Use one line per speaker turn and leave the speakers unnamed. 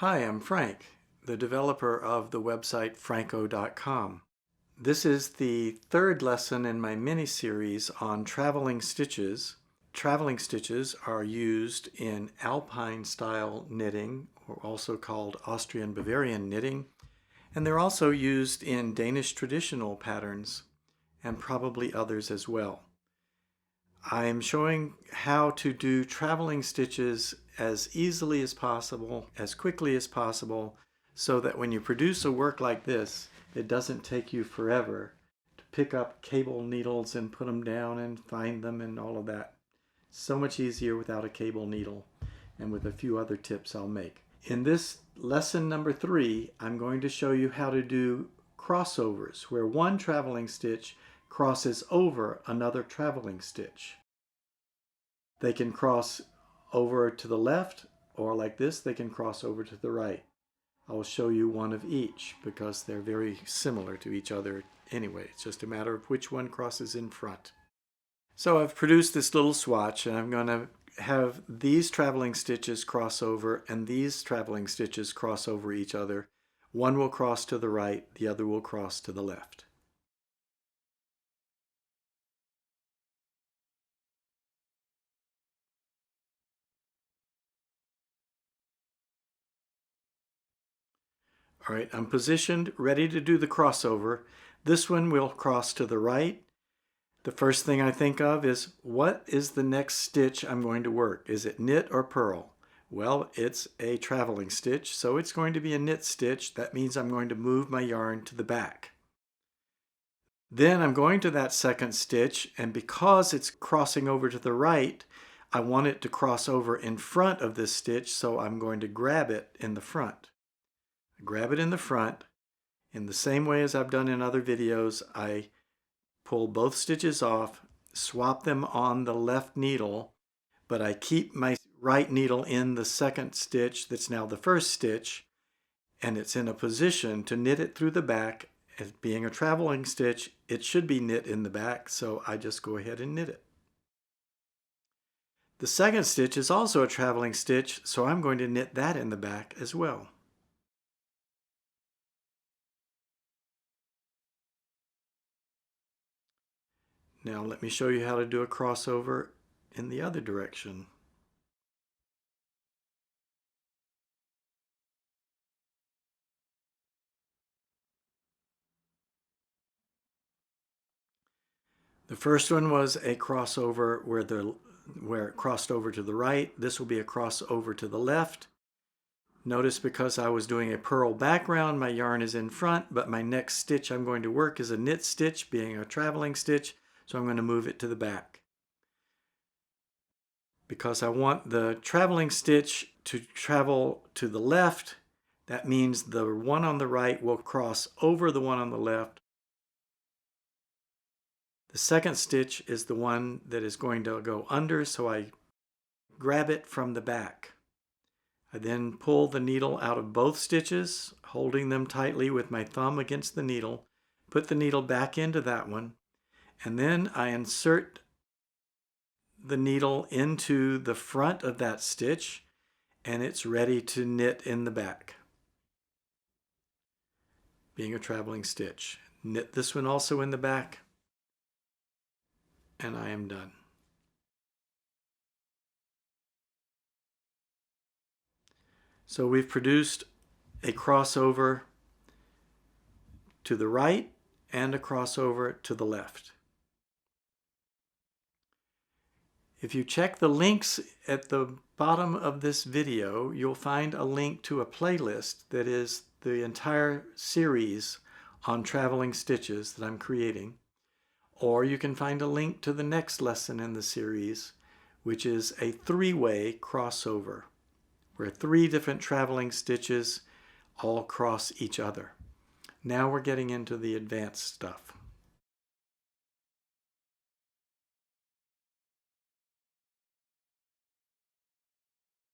Hi, I'm Frank, the developer of the website franco.com. This is the third lesson in my mini-series on traveling stitches. Traveling stitches are used in alpine-style knitting, or also called Austrian-Bavarian knitting, and they're also used in Danish traditional patterns, and probably others as well. I'm showing how to do traveling stitches as easily as possible, as quickly as possible, so that when you produce a work like this, it doesn't take you forever to pick up cable needles and put them down and find them and all of that. So much easier without a cable needle and with a few other tips I'll make. In this lesson number 3, I'm going to show you how to do crossovers, where one traveling stitch crosses over another traveling stitch. They can cross over to the left, or like this, they can cross over to the right. I will show you one of each because they're very similar to each other anyway. It's just a matter of which one crosses in front. So I've produced this little swatch, and I'm going to have these traveling stitches cross over and these traveling stitches cross over each other. One will cross to the right, the other will cross to the left. All right, I'm positioned, ready to do the crossover. This one will cross to the right. The first thing I think of is, what is the next stitch I'm going to work? Is it knit or purl? Well, it's a traveling stitch, so it's going to be a knit stitch. That means I'm going to move my yarn to the back. Then I'm going to that second stitch, and because it's crossing over to the right, I want it to cross over in front of this stitch, so I'm going to grab it in the front. Grab it in the front. In the same way as I've done in other videos, I pull both stitches off, swap them on the left needle, but I keep my right needle in the second stitch that's now the first stitch, and it's in a position to knit it through the back. As being a traveling stitch, it should be knit in the back, so I just go ahead and knit it. The second stitch is also a traveling stitch, so I'm going to knit that in the back as well. Now let me show you how to do a crossover in the other direction. The first one was a crossover where it crossed over to the right. This will be a crossover to the left. Notice because I was doing a purl background, my yarn is in front, but my next stitch I'm going to work is a knit stitch, being a traveling stitch, so I'm going to move it to the back. Because I want the traveling stitch to travel to the left, that means the one on the right will cross over the one on the left. The second stitch is the one that is going to go under, so I grab it from the back. I then pull the needle out of both stitches, holding them tightly with my thumb against the needle, put the needle back into that one, and then I insert the needle into the front of that stitch, and it's ready to knit in the back, being a traveling stitch. Knit this one also in the back, and I am done. So we've produced a crossover to the right and a crossover to the left. If you check the links at the bottom of this video, you'll find a link to a playlist that is the entire series on traveling stitches that I'm creating. Or you can find a link to the next lesson in the series, which is a 3-way crossover, where 3 different traveling stitches all cross each other. Now we're getting into the advanced stuff.